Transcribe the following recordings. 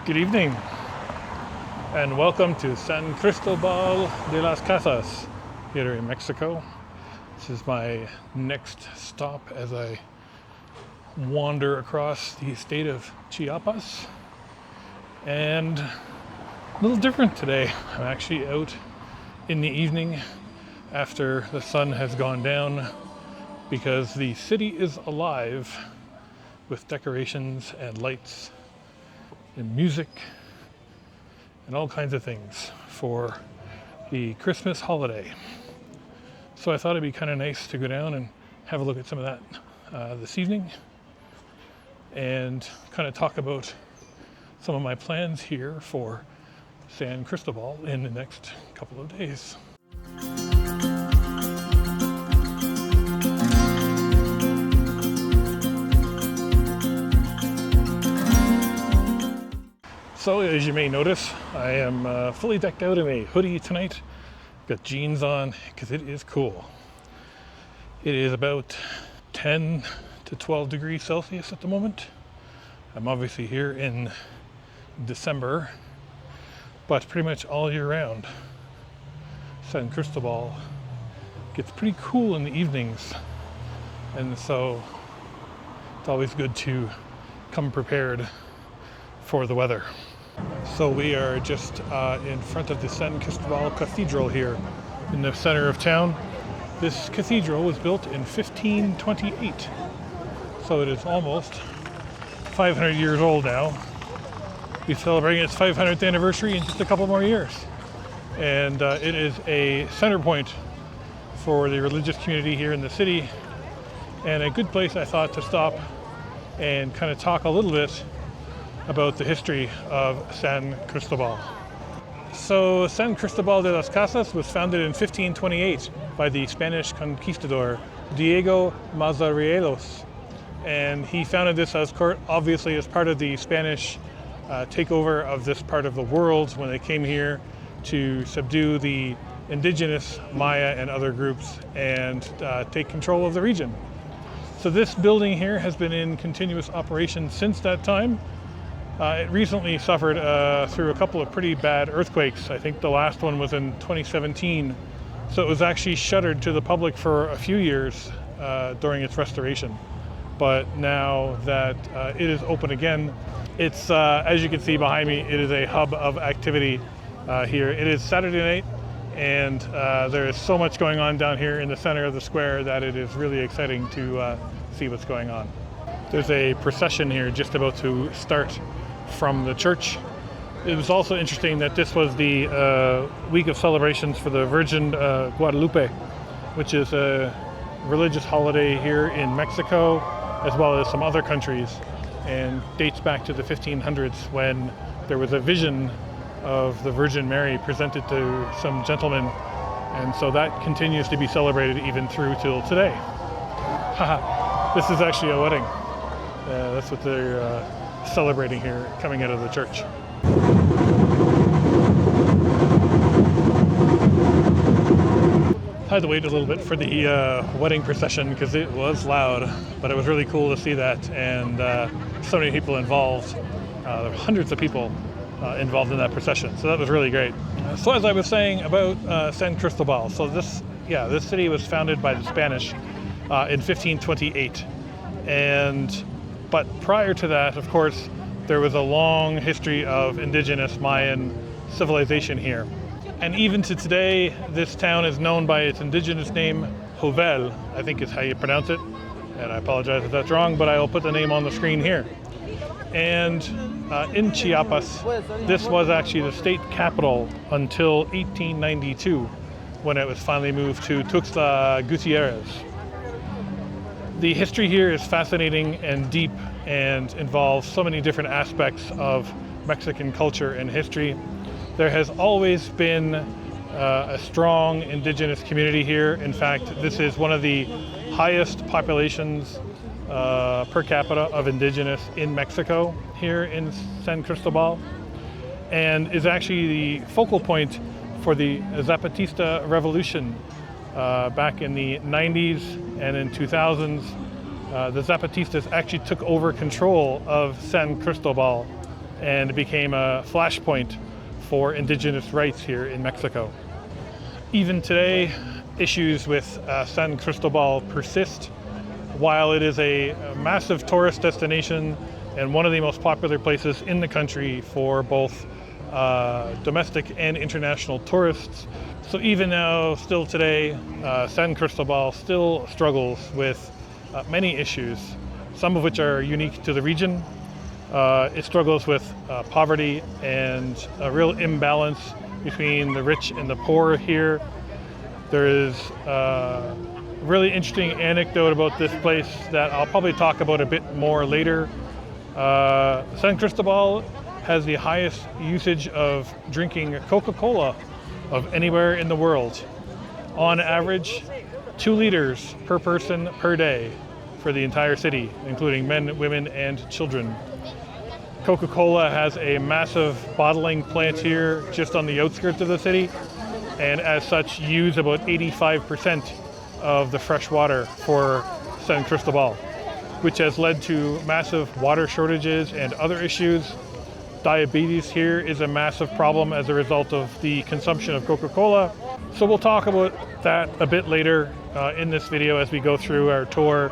Good evening, and welcome to San Cristobal de las Casas here in Mexico. This is my next stop as I wander across the state of Chiapas. And a little different today. I'm actually out in the evening after the sun has gone down because the city is alive with decorations and lights and music and all kinds of things for the Christmas holiday. So I thought it'd be kind of nice to go down and have a look at some of that this evening and kind of talk about some of my plans here for San Cristobal in the next couple of days. So as you may notice, I am fully decked out in a hoodie tonight. Got jeans on because it is cool. It is about 10 to 12 degrees Celsius at the moment. I'm obviously here in December, but pretty much all year round. San Cristobal gets pretty cool in the evenings, and so it's always good to come prepared for the weather. So we are just in front of the San Cristobal Cathedral here in the center of town. This cathedral was built in 1528, so it is almost 500 years old now. We're celebrating its 500th anniversary in just a couple more years. And it is a center point for the religious community here in the city, and a good place, I thought, to stop and kind of talk a little bit about the history of San Cristobal. So San Cristobal de las Casas was founded in 1528 by the Spanish conquistador Diego Mazarielos, and he founded this obviously as part of the Spanish takeover of this part of the world when they came here to subdue the indigenous Maya and other groups and take control of the region. So this building here has been in continuous operation since that time. It recently suffered through a couple of pretty bad earthquakes. I think the last one was in 2017. So it was actually shuttered to the public for a few years during its restoration. But now that it is open again, it's, as you can see behind me, it is a hub of activity here. It is Saturday night, and there is so much going on down here in the center of the square that it is really exciting to see what's going on. There's a procession here just about to start from the church. It was also interesting that this was the week of celebrations for the Virgin Guadalupe, which is a religious holiday here in Mexico, as well as some other countries, and dates back to the 1500s when there was a vision of the Virgin Mary presented to some gentlemen, and so that continues to be celebrated even through till today. This is actually a wedding. That's what they're celebrating here coming out of the church. I had to wait a little bit for the wedding procession because it was loud, but it was really cool to see that, and so many people involved. There were hundreds of people involved in that procession, so that was really great. So as I was saying about San Cristobal, so this city was founded by the Spanish in 1528, but prior to that, of course, there was a long history of indigenous Mayan civilization here. And even to today, this town is known by its indigenous name, Jovel, I think is how you pronounce it. And I apologize if that's wrong, but I will put the name on the screen here. And in Chiapas, this was actually the state capital until 1892, when it was finally moved to Tuxtla Gutierrez. The history here is fascinating and deep and involves so many different aspects of Mexican culture and history. There has always been a strong indigenous community here. In fact, this is one of the highest populations per capita of indigenous in Mexico, here in San Cristobal, and is actually the focal point for the Zapatista revolution back in the 90s and in 2000s. The Zapatistas actually took over control of San Cristobal and it became a flashpoint for indigenous rights here in Mexico. Even today, issues with San Cristobal persist. While it is a massive tourist destination and one of the most popular places in the country for both domestic and international tourists, so even now, still today, San Cristobal still struggles with many issues, some of which are unique to the region. It struggles with poverty and a real imbalance between the rich and the poor here. There is a really interesting anecdote about this place that I'll probably talk about a bit more later. San Cristobal has the highest usage of drinking Coca-Cola of anywhere in the world. On average, 2 liters per person per day for the entire city, including men, women, and children. Coca-Cola has a massive bottling plant here just on the outskirts of the city, and as such use about 85% of the fresh water for San Cristobal, which has led to massive water shortages and other issues. Diabetes here is a massive problem as a result of the consumption of Coca-Cola. So we'll talk about that a bit later in this video as we go through our tour.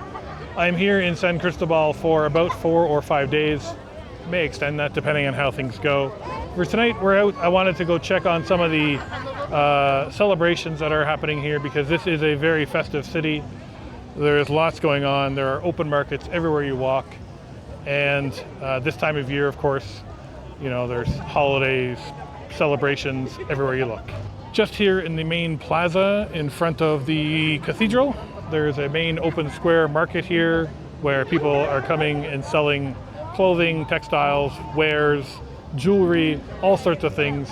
I'm here in San Cristobal for about 4 or 5 days. May extend that depending on how things go. For tonight, we're out. I wanted to go check on some of the celebrations that are happening here because this is a very festive city. There's lots going on. There are open markets everywhere you walk. And this time of year, of course, you know, there's holidays, celebrations everywhere you look. Just here in the main plaza in front of the cathedral, there's a main open square market here where people are coming and selling clothing, textiles, wares, jewelry, all sorts of things.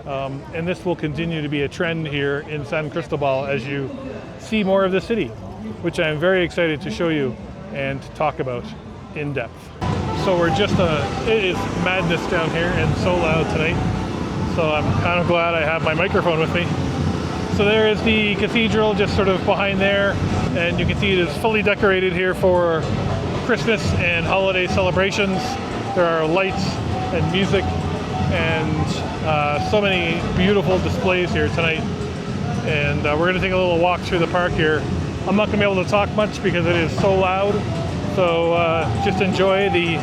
And this will continue to be a trend here in San Cristobal as you see more of the city, which I'm very excited to show you and talk about in depth. So we're just, it is madness down here and so loud tonight. So I'm kind of glad I have my microphone with me. So there is the cathedral just sort of behind there, and you can see it is fully decorated here for Christmas and holiday celebrations. There are lights and music and so many beautiful displays here tonight. And we're going to take a little walk through the park here. I'm not going to be able to talk much because it is so loud. So just enjoy the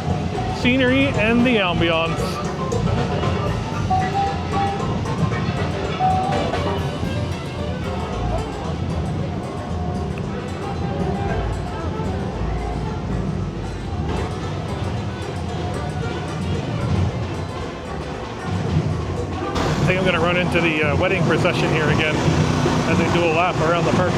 scenery and the ambiance. I think I'm going to run into the wedding procession here again as they do a lap around the park.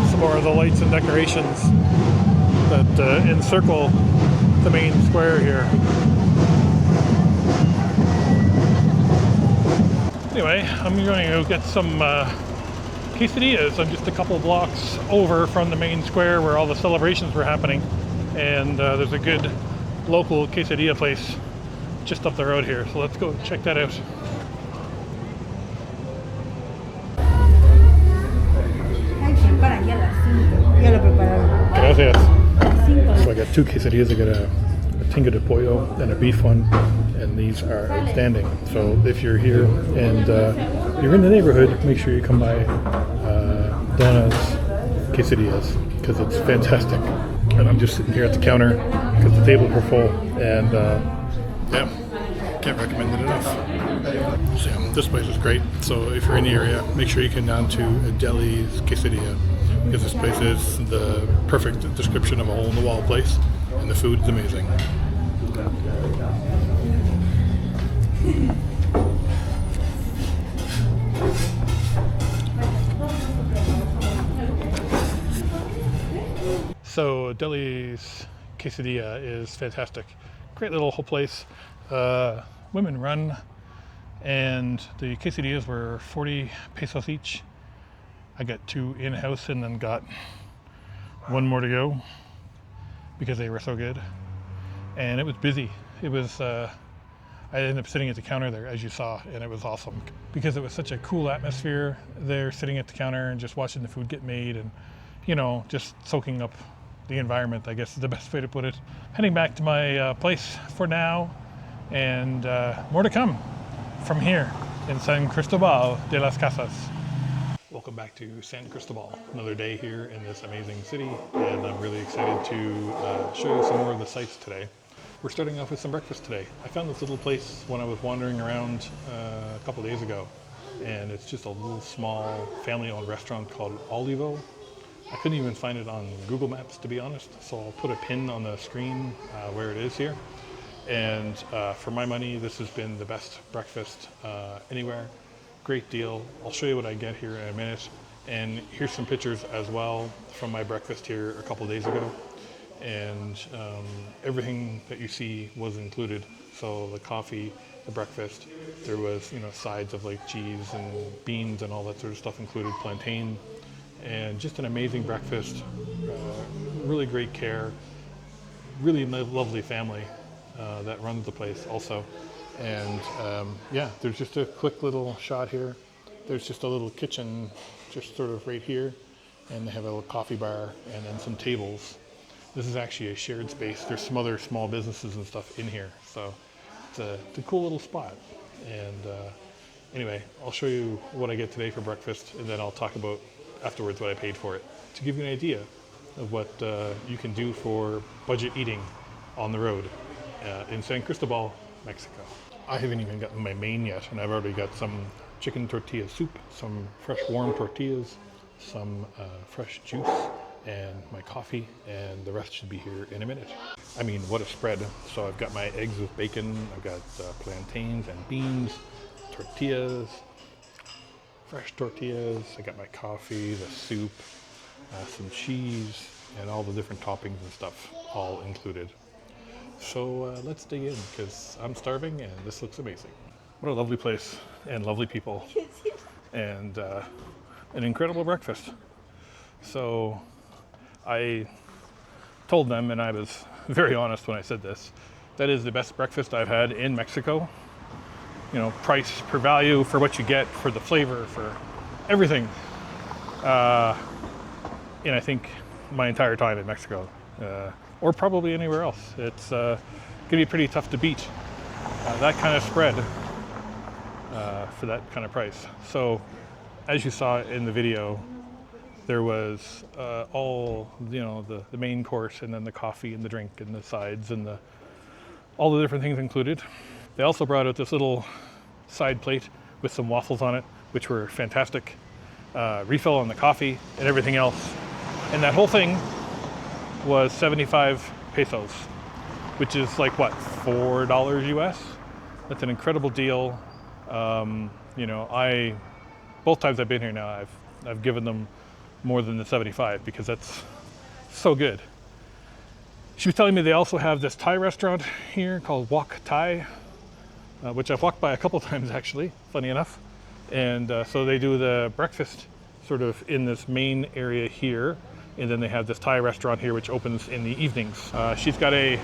Some more of the lights and decorations that encircle the main square here. Anyway, I'm going to go get some quesadillas. I'm just a couple blocks over from the main square where all the celebrations were happening, and there's a good local quesadilla place just up the road here. So let's go check that out. Gracias. So I got 2 quesadillas. I got a tinga de pollo and a beef one, and these are outstanding. So if you're here and you're in the neighborhood, make sure you come by Donna's Quesadillas because it's fantastic. And I'm just sitting here at the counter because the tables were full, and yeah, can't recommend it enough. So yeah, this place is great. So if you're in the area, make sure you come down to Deli's Quesadilla, because this place is the perfect description of a hole-in-the-wall place, and the food is amazing. So Deli's Quesadilla is fantastic. Great little whole place. Women run, and the quesadillas were 40 pesos each. I got 2 in-house and then got 1 more to go because they were so good. And it was busy. It was, I ended up sitting at the counter there, as you saw, and it was awesome because it was such a cool atmosphere there, sitting at the counter and just watching the food get made and, you know, just soaking up the environment, I guess is the best way to put it. Heading back to my place for now, and more to come from here in San Cristobal de las Casas. Welcome back to San Cristobal. Another day here in this amazing city, and I'm really excited to show you some more of the sights today. We're starting off with some breakfast today. I found this little place when I was wandering around a couple days ago, and it's just a little small family-owned restaurant called Olivo. I couldn't even find it on Google Maps, to be honest, so I'll put a pin on the screen where it is here. And for my money, this has been the best breakfast anywhere. Great deal. I'll show you what I get here in a minute. And here's some pictures as well from my breakfast here a couple days ago. And everything that you see was included. So the coffee, the breakfast, there was, you know, sides of like cheese and beans and all that sort of stuff included, plantain, and just an amazing breakfast. Really great care, really lovely family that runs the place also. And yeah, there's just a quick little shot here. There's just a little kitchen just sort of right here, and they have a little coffee bar and then some tables. This is actually a shared space. There's some other small businesses and stuff in here, so it's a cool little spot. And anyway, I'll show you what I get today for breakfast, and then I'll talk about afterwards what I paid for it, to give you an idea of what you can do for budget eating on the road in San Cristobal, Mexico. I haven't even gotten my main yet, and I've already got some chicken tortilla soup, some fresh warm tortillas, some fresh juice, and my coffee, and the rest should be here in a minute. I mean, what a spread. So I've got my eggs with bacon, I've got plantains and beans, tortillas, fresh tortillas, I got my coffee, the soup, some cheese, and all the different toppings and stuff, all included. So let's dig in, because I'm starving and this looks amazing. What a lovely place, and lovely people, and an incredible breakfast. So I told them, and I was very honest when I said this, that is the best breakfast I've had in Mexico. You know, price per value for what you get, for the flavor, for everything. And I think my entire time in Mexico, or probably anywhere else. It's gonna be pretty tough to beat that kind of spread for that kind of price. So, as you saw in the video, there was all, you know, the main course, and then the coffee and the drink and the sides and all the different things included. They also brought out this little side plate with some waffles on it, which were fantastic. Refill on the coffee and everything else. And that whole thing was 75 pesos, which is like what, $4 US? That's an incredible deal. You know, both times I've been here now, I've given them more than the 75 because that's so good. She was telling me they also have this Thai restaurant here called Wok Thai, which I've walked by a couple times actually, funny enough. And so they do the breakfast sort of in this main area here, and then they have this Thai restaurant here which opens in the evenings. She's got a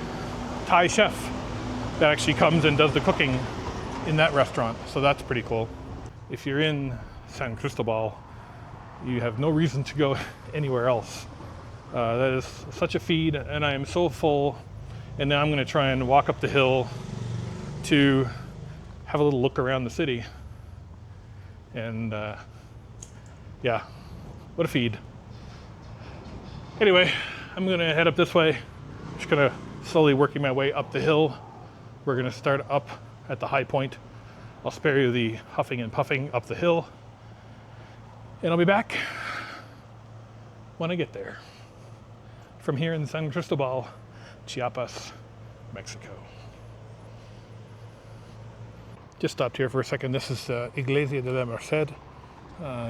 Thai chef that actually comes and does the cooking in that restaurant, so that's pretty cool. If you're in San Cristobal, you have no reason to go anywhere else. That is such a feed, and I am so full. And now I'm going to try and walk up the hill to have a little look around the city. And yeah, what a feed. Anyway, I'm going to head up this way. Just going to slowly working my way up the hill. We're going to start up at the high point. I'll spare you the huffing and puffing up the hill. And I'll be back when I get there. From here in San Cristobal, Chiapas, Mexico. Just stopped here for a second. This is Iglesia de la Merced.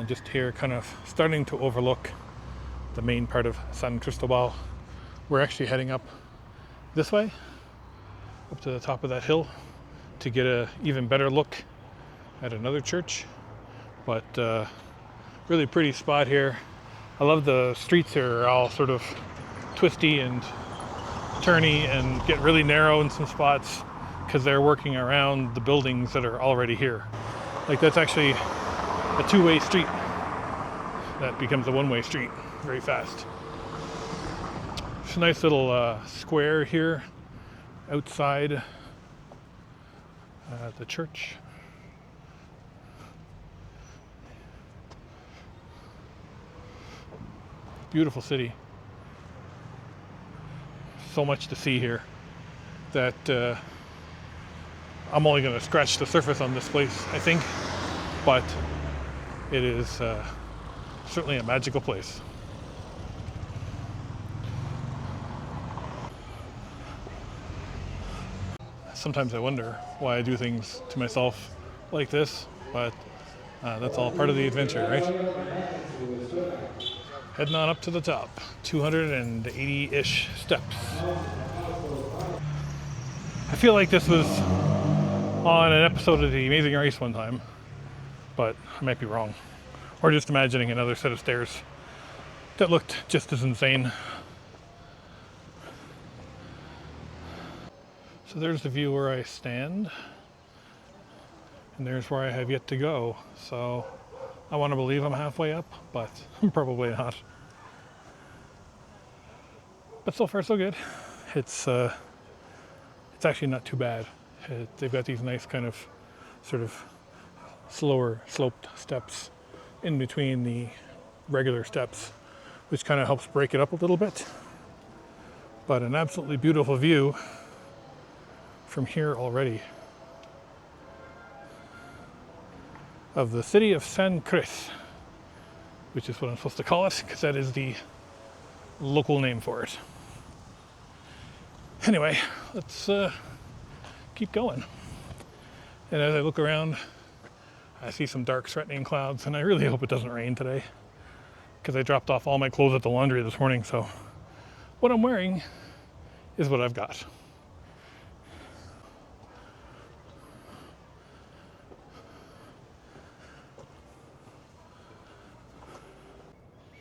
Just here, kind of starting to overlook the main part of San Cristobal. We're actually heading up this way, up to the top of that hill, to get an even better look at another church. But Really pretty spot here. I love the streets here are all sort of twisty and turny and get really narrow in some spots because they're working around the buildings that are already here. Like that's actually a two-way street that becomes a one-way street very fast. It's a nice little square here outside the church. Beautiful city. So much to see here that I'm only going to scratch the surface on this place, I think, but it is certainly a magical place. Sometimes I wonder why I do things to myself like this, but that's all part of the adventure, right? Heading on up to the top, 280-ish steps. I feel like this was on an episode of The Amazing Race one time, but I might be wrong. Or just imagining another set of stairs that looked just as insane. So there's the view where I stand, and there's where I have yet to go. So I want to believe I'm halfway up, but I'm probably not. But so far so good. It's actually not too bad. They've got these nice kind of sort of slower sloped steps in between the regular steps, which kind of helps break it up a little bit. But an absolutely beautiful view from here already of the city of San Cris, which is what I'm supposed to call it, because that is the local name for it. Anyway, let's keep going. And as I look around, I see some dark, threatening clouds, and I really hope it doesn't rain today, because I dropped off all my clothes at the laundry this morning, so what I'm wearing is what I've got.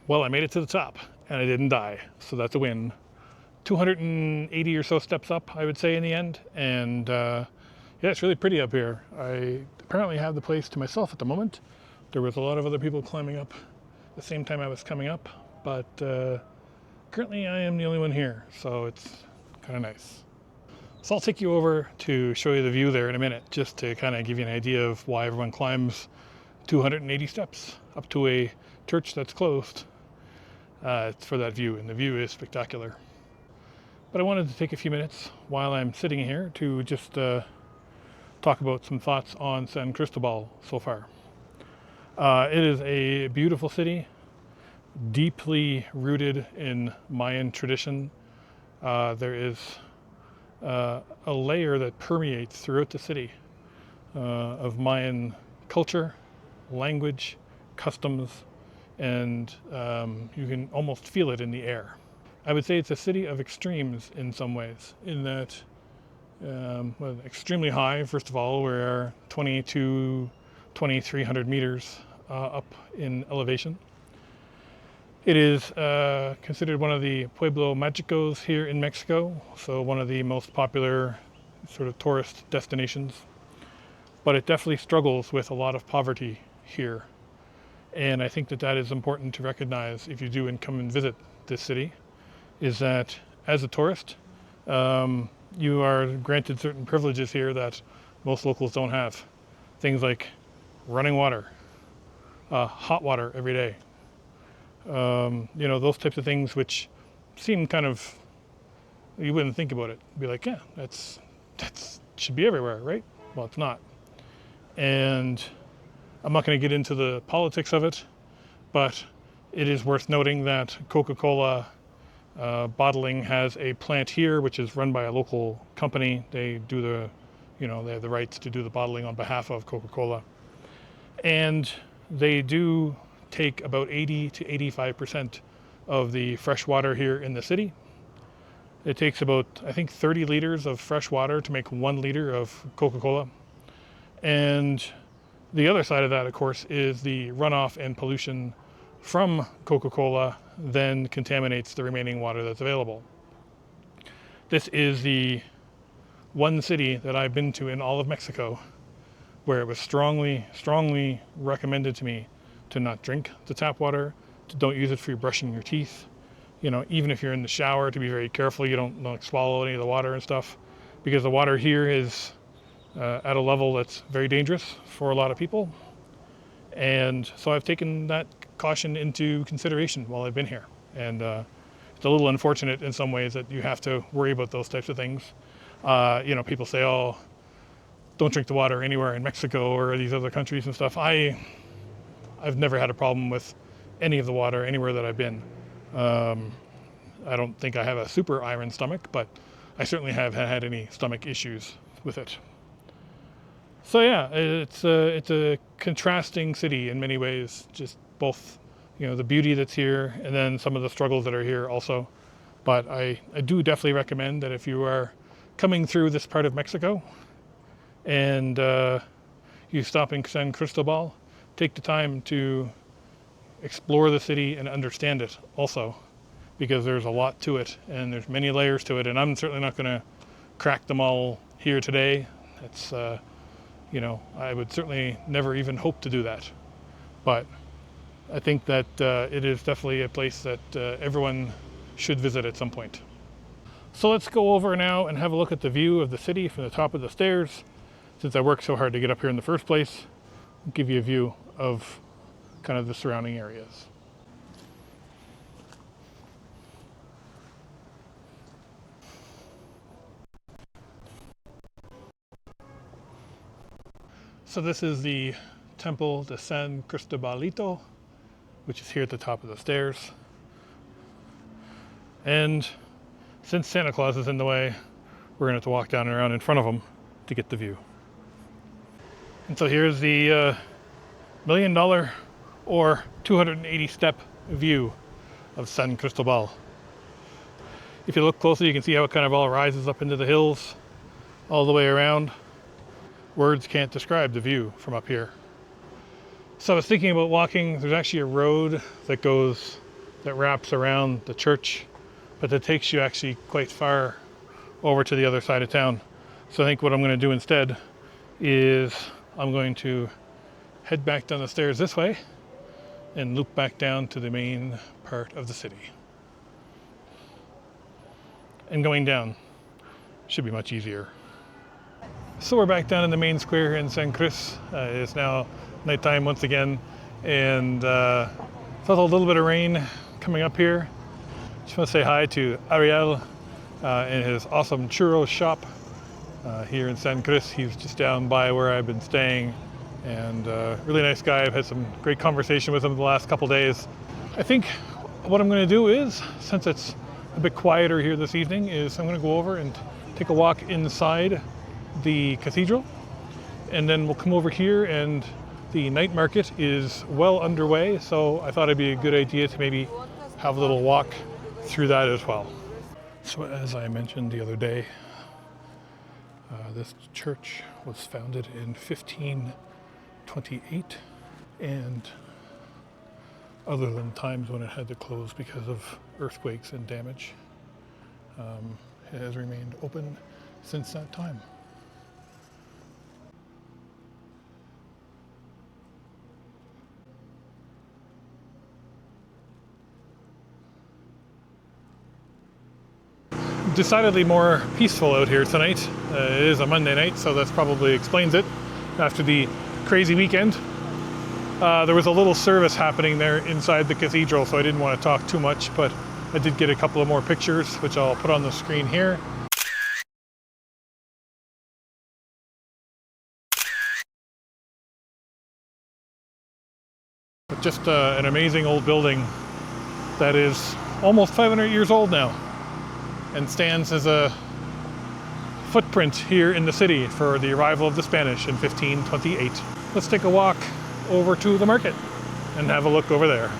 Well, I made it to the top, and I didn't die, so that's a win. 280 or so steps up, I would say, in the end, and yeah, it's really pretty up here. I apparently have the place to myself at the moment. There was a lot of other people climbing up the same time I was coming up, but currently I am the only one here, so it's kind of nice. So I'll take you over to show you the view there in a minute, just to kind of give you an idea of why everyone climbs 280 steps up to a church that's closed. It's for that view, and the view is spectacular. But I wanted to take a few minutes while I'm sitting here to just talk about some thoughts on San Cristobal so far. It is a beautiful city, deeply rooted in Mayan tradition. There is a layer that permeates throughout the city of Mayan culture, language, customs, and you can almost feel it in the air. I would say it's a city of extremes in some ways, in that well, extremely high, first of all. We're 2,300 meters up in elevation. It is considered one of the Pueblo Magicos here in Mexico, so one of the most popular sort of tourist destinations. But it definitely struggles with a lot of poverty here. And I think that that is important to recognize if you do come and visit this city, is that as a tourist, you are granted certain privileges here that most locals don't have. Things like running water, hot water every day. You know, those types of things which seem kind of, you wouldn't think about it. Be like, yeah, that's should be everywhere, right? Well, it's not. And I'm not going to get into the politics of it, but it is worth noting that Coca-Cola bottling has a plant here, which is run by a local company. They do the, you know, they have the rights to do the bottling on behalf of Coca-Cola. And they do take about 80 to 85% of the fresh water here in the city. It takes about, I think, 30 liters of fresh water to make 1 liter of Coca-Cola. And the other side of that, of course, is the runoff and pollution from Coca-Cola then contaminates the remaining water that's available. This is the one city that I've been to in all of Mexico where it was strongly recommended to me to not drink the tap water, to don't use it for brushing your teeth. You know, even if you're in the shower, to be very careful you don't swallow any of the water and stuff, because the water here is at a level that's very dangerous for a lot of people. And so I've taken that caution into consideration while I've been here. And it's a little unfortunate in some ways that you have to worry about those types of things. You know, people say, oh, don't drink the water anywhere in Mexico or these other countries and stuff. I've never had a problem with any of the water anywhere that I've been. I don't think I have a super iron stomach, but I certainly have had any stomach issues with it. So yeah, it's a contrasting city in many ways, just both, you know, the beauty that's here and then some of the struggles that are here also. But I do definitely recommend that if you are coming through this part of Mexico and you stop in San Cristobal, take the time to explore the city and understand it also, because there's a lot to it and there's many layers to it, and I'm certainly not going to crack them all here today. It's you know, I would certainly never even hope to do that, but I think that it is definitely a place that everyone should visit at some point. So let's go over now and have a look at the view of the city from the top of the stairs. Since I worked so hard to get up here in the first place, I'll give you a view of kind of the surrounding areas. So this is the Templo de San Cristobalito, which is here at the top of the stairs. And since Santa Claus is in the way, we're going to have to walk down and around in front of him to get the view. And so here's the $1 million or 280 step view of San Cristobal. If you look closely, you can see how it kind of all rises up into the hills all the way around. Words can't describe the view from up here. So I was thinking about walking. There's actually a road that wraps around the church, but that takes you actually quite far over to the other side of town. So I think what I'm going to do instead is I'm going to head back down the stairs this way and loop back down to the main part of the city. And going down should be much easier. So we're back down in the main square here in San Cris. It's now nighttime once again, and felt a little bit of rain coming up here. Just want to say hi to Ariel in his awesome churro shop here in San Cris. He's just down by where I've been staying, and really nice guy. I've had some great conversation with him the last couple days. I think what I'm going to do is, since it's a bit quieter here this evening, is I'm going to go over and take a walk inside the cathedral, and then we'll come over here, and the night market is well underway, so I thought it'd be a good idea to maybe have a little walk through that as well. So as I mentioned the other day, this church was founded in 1528, and other than times when it had to close because of earthquakes and damage, it has remained open since that time. Decidedly more peaceful out here tonight. It is a Monday night, so that probably explains it after the crazy weekend. There was a little service happening there inside the cathedral, so I didn't want to talk too much, but I did get a couple of more pictures, which I'll put on the screen here. But just an amazing old building that is almost 500 years old now, and stands as a footprint here in the city for the arrival of the Spanish in 1528. Let's take a walk over to the market and have a look over there.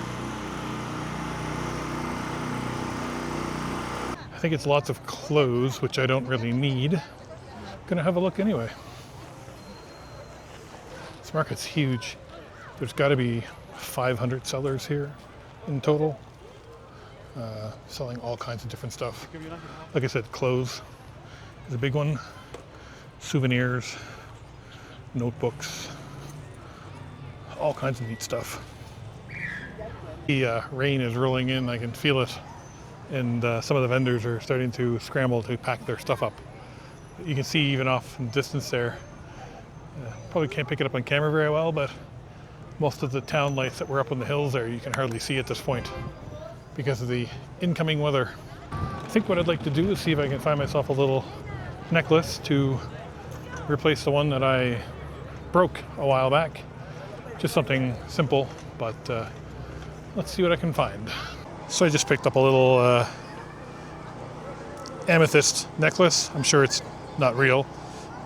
I think it's lots of clothes, which I don't really need. Gonna have a look anyway. This market's huge. There's got to be 500 sellers here. in total, selling all kinds of different stuff. Like I said, clothes is a big one, souvenirs, notebooks, all kinds of neat stuff. The rain is rolling in, I can feel it, and some of the vendors are starting to scramble to pack their stuff up. You can see even off in the distance there, probably can't pick it up on camera very well, but most of the town lights that were up on the hills there you can hardly see at this point because of the incoming weather. I think what I'd like to do is see if I can find myself a little necklace to replace the one that I broke a while back. Just something simple, but let's see what I can find. So I just picked up a little amethyst necklace. I'm sure it's not real,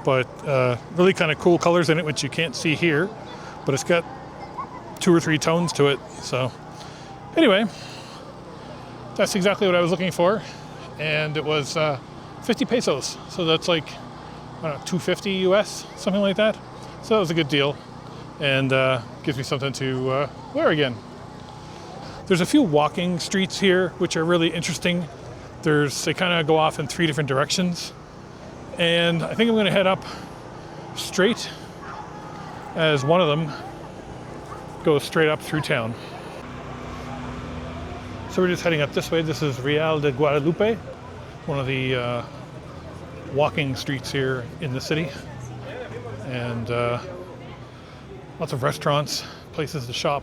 but really kind of cool colors in it, which you can't see here, but it's got 2 or 3 tones to it. So anyway, that's exactly what I was looking for, and it was 50 pesos, so that's like, I don't know, 250 US, something like that. So that was a good deal, and gives me something to wear again. There's a few walking streets here which are really interesting. They kind of go off in 3 different directions, and I think I'm going to head up straight, as one of them goes straight up through town. So we're just heading up this way. This is Real de Guadalupe, one of the walking streets here in the city, and lots of restaurants, places to shop,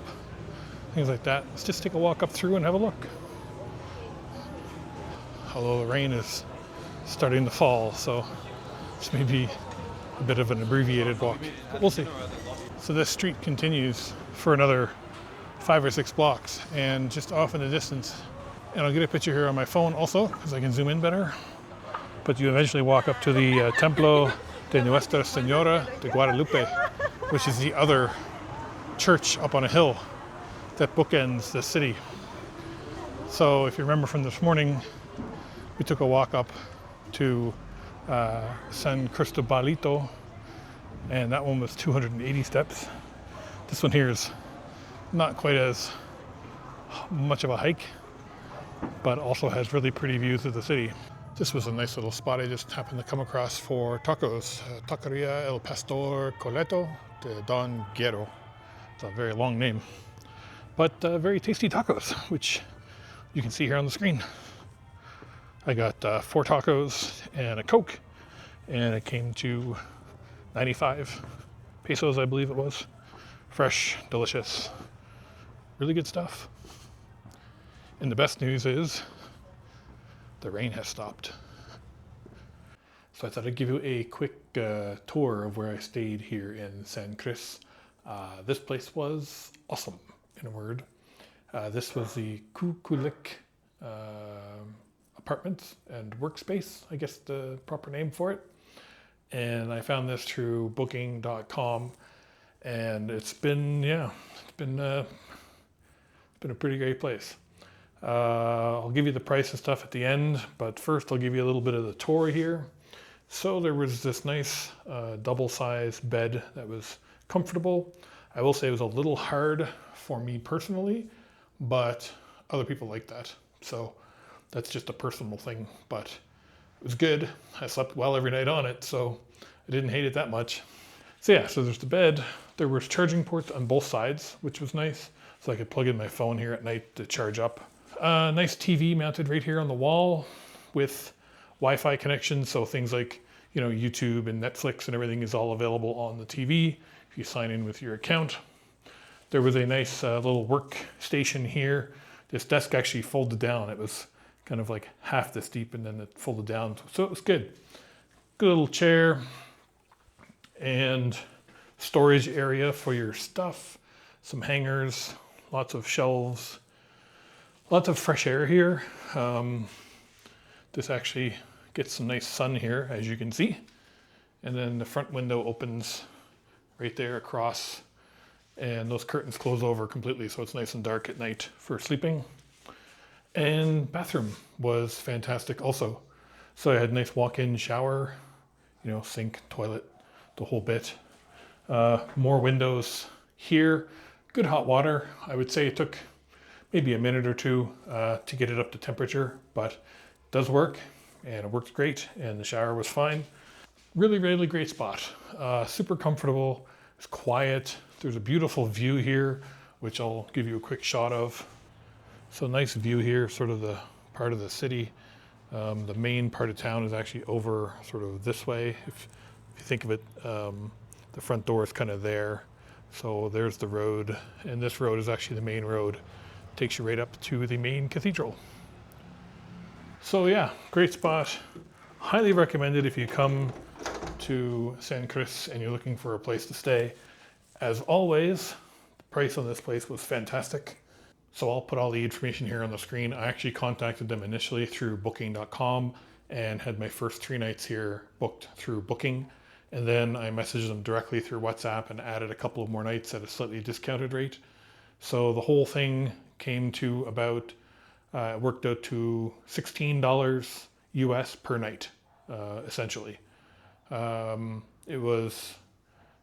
things like that. Let's just take a walk up through and have a look. Although the rain is starting to fall, so this may be a bit of an abbreviated walk, but we'll see. So this street continues for another 5 or 6 blocks, and just off in the distance, and I'll get a picture here on my phone also because I can zoom in better, but you eventually walk up to the Templo de Nuestra Senora de Guadalupe, which is the other church up on a hill that bookends the city. So if you remember from this morning, we took a walk up to San Cristobalito, and that one was 280 steps. This one here is not quite as much of a hike, but also has really pretty views of the city. This was a nice little spot I just happened to come across for tacos. Taqueria El Pastor Coleto de Don Guerrero. It's a very long name, but very tasty tacos, which you can see here on the screen. I got 4 tacos and a Coke, and it came to 95 pesos, I believe it was. Fresh, delicious, really good stuff. And the best news is the rain has stopped. So I thought I'd give you a quick tour of where I stayed here in San Cris. This place was awesome, in a word. This was the Kukulik apartments and workspace, I guess the proper name for it. And I found this through booking.com, and it's been a pretty great place. I'll give you the price and stuff at the end, but first I'll give you a little bit of the tour here. So there was this nice double-sized bed that was comfortable. I will say it was a little hard for me personally, but other people like that. So that's just a personal thing, but it was good. I slept well every night on it, so I didn't hate it that much. So yeah, so there's the bed. There was charging ports on both sides, which was nice. So I could plug in my phone here at night to charge up. Nice TV mounted right here on the wall with Wi-Fi connection. So things like, you know, YouTube and Netflix and everything is all available on the TV if you sign in with your account. There was a nice little workstation here. This desk actually folded down. It was kind of like half this deep, and then it folded down. So it was good. Good little chair and storage area for your stuff. Some hangers, lots of shelves, lots of fresh air here. This actually gets some nice sun here, as you can see. And then the front window opens right there across, and those curtains close over completely, so it's nice and dark at night for sleeping. And bathroom was fantastic also. So I had a nice walk-in shower, you know, sink, toilet, the whole bit. More windows here. Good hot water. I would say it took maybe a minute or two to get it up to temperature, but it does work, and it works great, and the shower was fine. Really, really great spot. Super comfortable. It's quiet. There's a beautiful view here, which I'll give you a quick shot of. So nice view here, sort of the part of the city. The main part of town is actually over sort of this way. If you think of it, the front door is kind of there. So there's the road, and this road is actually the main road. Takes you right up to the main cathedral. So yeah, great spot. Highly recommended if you come to San Cris and you're looking for a place to stay. As always, the price on this place was fantastic. So I'll put all the information here on the screen. I actually contacted them initially through booking.com and had my first 3 nights here booked through Booking. And then I messaged them directly through WhatsApp and added a couple of more nights at a slightly discounted rate. So the whole thing came to about, worked out to $16 US per night, essentially. It was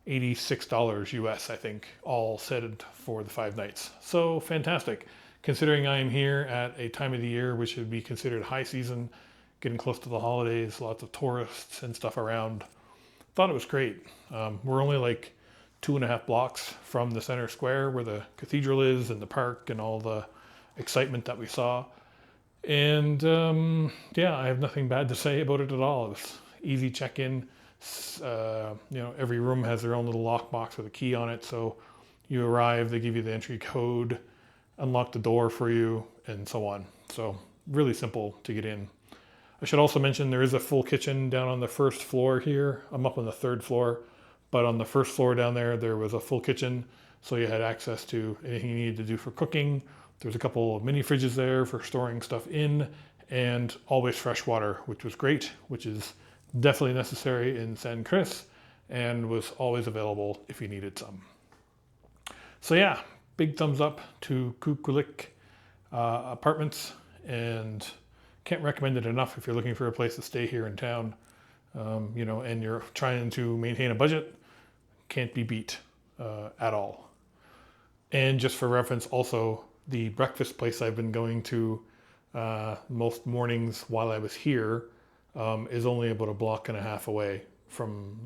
$86 US, I think, all said for the 5 nights. So fantastic. Considering I am here at a time of the year which would be considered high season, getting close to the holidays, lots of tourists and stuff around. Thought it was great. We're only like 2.5 blocks from the center square where the cathedral is and the park and all the excitement that we saw. And yeah, I have nothing bad to say about it at all. It was easy check-in. Every room has their own little lockbox with a key on it. So you arrive, they give you the entry code, unlock the door for you, and so on. So really simple to get in. I should also mention there is a full kitchen down on the first floor here. I'm up on the 3rd floor, but on the first floor down there was a full kitchen. So you had access to anything you needed to do for cooking. There's a couple of mini fridges there for storing stuff in, and always fresh water, which was great, which is definitely necessary in San Cris, and was always available if you needed some. So yeah, big thumbs up to Kukulik Apartments, and can't recommend it enough if you're looking for a place to stay here in town, and you're trying to maintain a budget. Can't be beat at all. And just for reference, also the breakfast place I've been going to most mornings while I was here is only about 1.5 blocks away from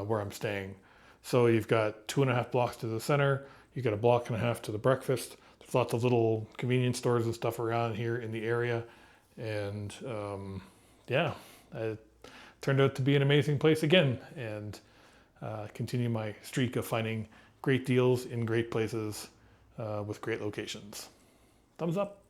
where I'm staying. So you've got 2.5 blocks to the center, you've got 1.5 blocks to the breakfast. There's lots of little convenience stores and stuff around here in the area. And yeah, it turned out to be an amazing place again, and continue my streak of finding great deals in great places with great locations. Thumbs up.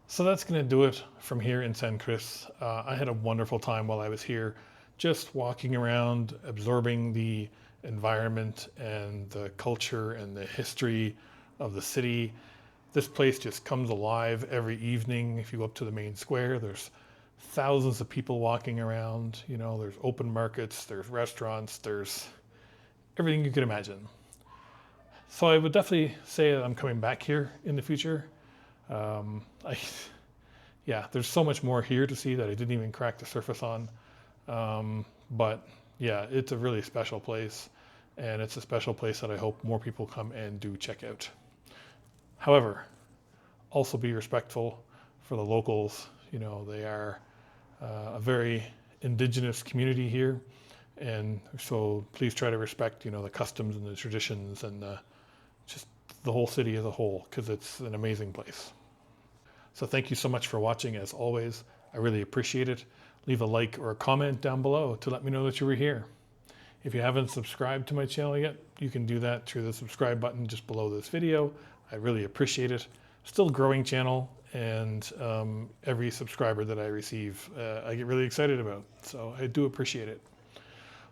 So that's going to do it from here in San Cris. I had a wonderful time while I was here, just walking around, absorbing the environment and the culture and the history of the city. This place just comes alive every evening. If you go up to the main square, there's thousands of people walking around. There's open markets, there's restaurants, there's everything you could imagine. So I would definitely say that I'm coming back here in the future. There's so much more here to see that I didn't even crack the surface on. But yeah, it's a really special place, and it's a special place that I hope more people come and do check out. However, also be respectful for the locals. They are a very indigenous community here, and so please try to respect, the customs and the traditions and just the whole city as a whole, because it's an amazing place. So thank you so much for watching. As always, I really appreciate it. Leave a like or a comment down below to let me know that you were here. If you haven't subscribed to my channel yet, you can do that through the subscribe button just below this video. I really appreciate it. Still growing channel, and every subscriber that I receive, I get really excited about. So I do appreciate it.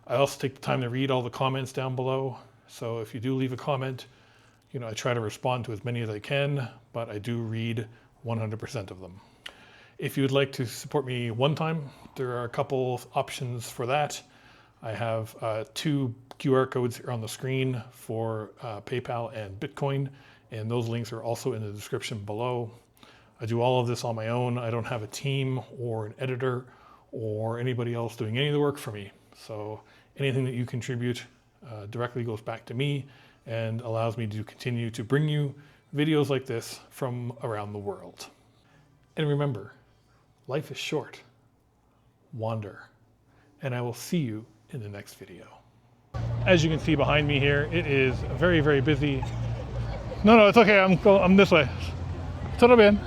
I also take the time to read all the comments down below. So if you do leave a comment, I try to respond to as many as I can, but I do read 100% of them. If you would like to support me one time, there are a couple of options for that. I have 2 QR codes here on the screen for PayPal and Bitcoin, and those links are also in the description below. I do all of this on my own. I don't have a team or an editor or anybody else doing any of the work for me. So anything that you contribute directly goes back to me and allows me to continue to bring you videos like this from around the world. And remember, life is short. Wander. And I will see you in the next video. As you can see behind me here, it is very, very busy. No, it's okay. I'm this way. Todo bien.